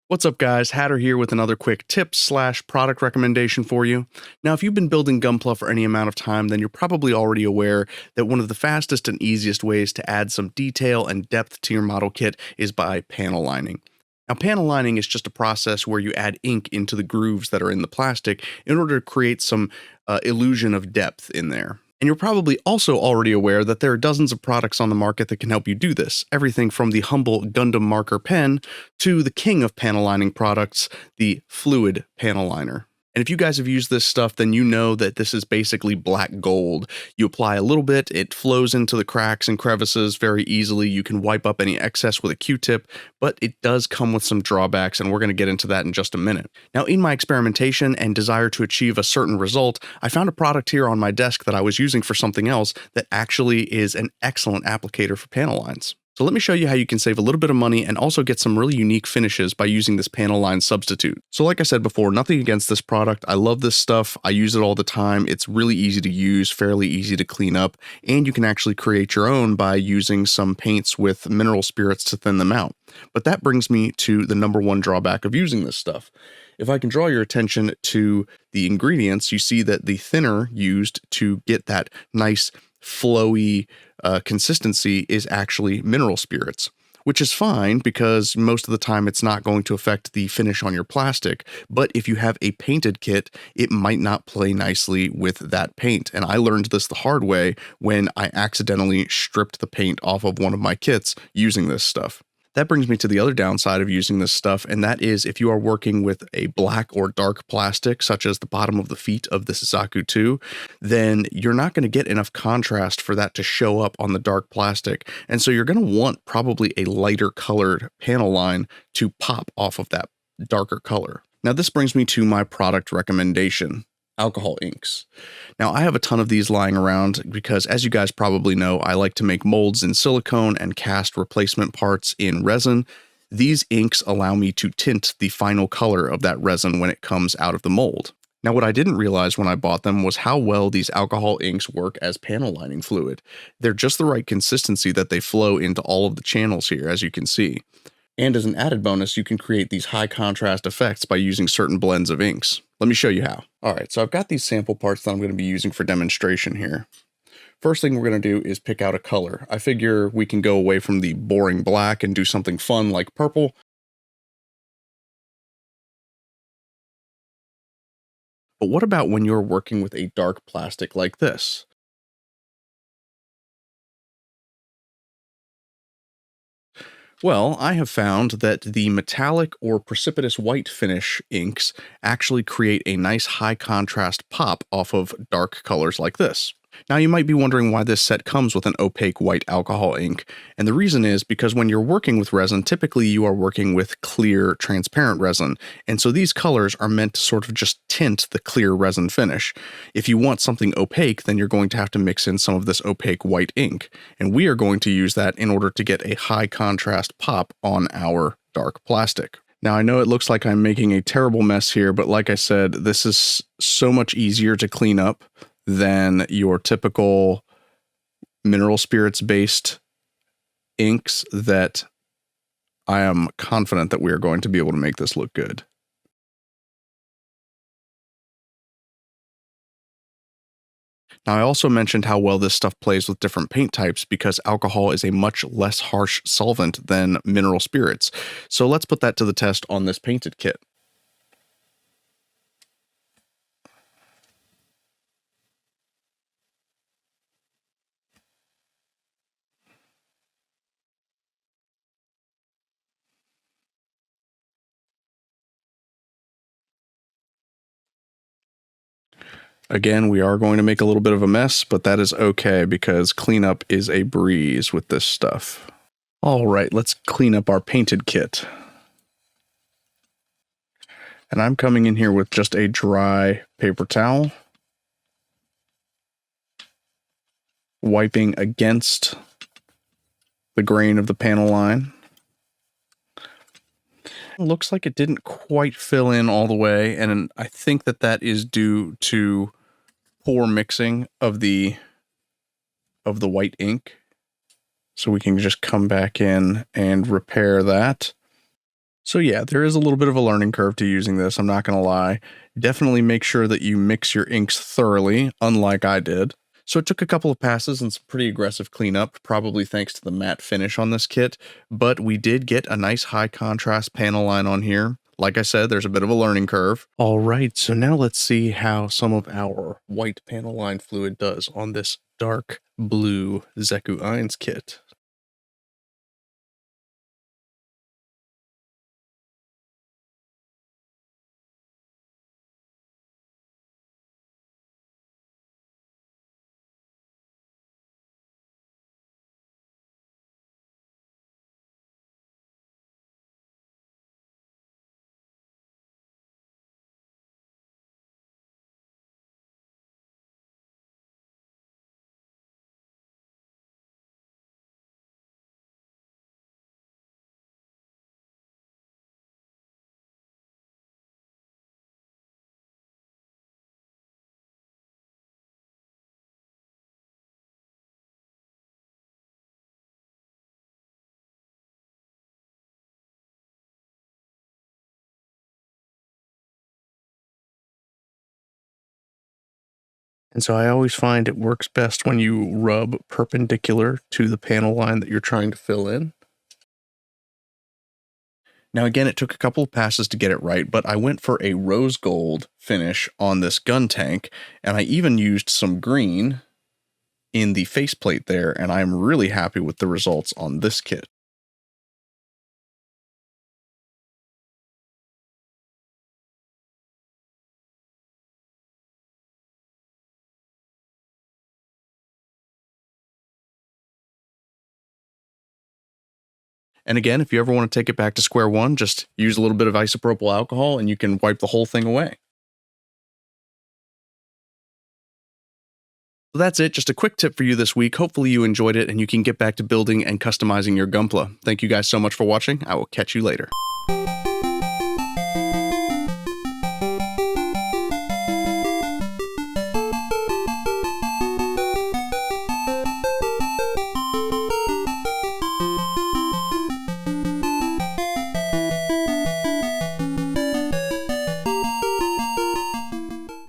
What's up guys, Hatter here with another quick tip slash product recommendation for you. Now if you've been building Gunpla for any amount of time, then you're probably already aware that one of the fastest and easiest ways to add some detail and depth to your model kit is by panel lining. Now panel lining is just a process where you add ink into the grooves that are in the plastic in order to create some illusion of depth in there. And you're probably also already aware that there are dozens of products on the market that can help you do this. Everything from the humble Gundam marker pen to the king of panel lining products, the fluid panel liner. And if you guys have used this stuff, then you know that this is basically black gold. You apply a little bit, it flows into the cracks and crevices very easily. You can wipe up any excess with a Q-tip, but it does come with some drawbacks, and we're going to get into that in just a minute. Now, in my experimentation and desire to achieve a certain result, I found a product here on my desk that I was using for something else that actually is an excellent applicator for panel lines. So let me show you how you can save a little bit of money and also get some really unique finishes by using this panel line substitute. So like I said before, nothing against this product. I love this stuff. I use it all the time. It's really easy to use, fairly easy to clean up, and you can actually create your own by using some paints with mineral spirits to thin them out. But that brings me to the number one drawback of using this stuff. If I can draw your attention to the ingredients, you see that the thinner used to get that nice flowy consistency is actually mineral spirits, which is fine because most of the time it's not going to affect the finish on your plastic. But if you have a painted kit, it might not play nicely with that paint. And I learned this the hard way when I accidentally stripped the paint off of one of my kits using this stuff. That brings me to the other downside of using this stuff, and that is if you are working with a black or dark plastic, such as the bottom of the feet of this Zaku 2, then you're not going to get enough contrast for that to show up on the dark plastic, and so you're going to want probably a lighter colored panel line to pop off of that darker color. Now this brings me to my product recommendation. Alcohol inks. Now I have a ton of these lying around because, as you guys probably know, I like to make molds in silicone and cast replacement parts in resin. These inks allow me to tint the final color of that resin when it comes out of the mold. Now what I didn't realize when I bought them was how well these alcohol inks work as panel lining fluid. They're just the right consistency that they flow into all of the channels here, as you can see. And as an added bonus, you can create these high contrast effects by using certain blends of inks. Let me show you how. All right, so I've got these sample parts that I'm going to be using for demonstration here. First thing we're going to do is pick out a color. I figure we can go away from the boring black and do something fun like purple. But what about when you're working with a dark plastic like this? Well, I have found that the metallic or precipitous white finish inks actually create a nice high contrast pop off of dark colors like this. Now you might be wondering why this set comes with an opaque white alcohol ink, and the reason is because when you're working with resin, typically you are working with clear, transparent resin, and so these colors are meant to sort of just tint the clear resin finish. If you want something opaque, then you're going to have to mix in some of this opaque white ink, and we are going to use that in order to get a high contrast pop on our dark plastic. Now, I know it looks like I'm making a terrible mess here, but like I said, this is so much easier to clean up than your typical mineral spirits based inks that I am confident that we are going to be able to make this look good. Now, I also mentioned how well this stuff plays with different paint types because alcohol is a much less harsh solvent than mineral spirits. So let's put that to the test on this painted kit. Again, we are going to make a little bit of a mess, but that is okay because cleanup is a breeze with this stuff. All right, let's clean up our painted kit. And I'm coming in here with just a dry paper towel, wiping against the grain of the panel line. Looks like it didn't quite fill in all the way, and I think that that is due to poor mixing of the white ink. So we can just come back in and repair that. So yeah, there is a little bit of a learning curve to using this, I'm not going to lie. Definitely make sure that you mix your inks thoroughly, unlike I did. So it took a couple of passes and some pretty aggressive cleanup, probably thanks to the matte finish on this kit, but we did get a nice high contrast panel line on here. Like I said, there's a bit of a learning curve. All right, so now let's see how some of our white panel line fluid does on this dark blue Zeku Eins kit. And so I always find it works best when you rub perpendicular to the panel line that you're trying to fill in. Now again, it took a couple of passes to get it right, but I went for a rose gold finish on this gun tank, and I even used some green in the faceplate there, and I'm really happy with the results on this kit. And again, if you ever want to take it back to square one, just use a little bit of isopropyl alcohol and you can wipe the whole thing away. So that's it, just a quick tip for you this week. Hopefully you enjoyed it and you can get back to building and customizing your Gunpla. Thank you guys so much for watching. I will catch you later.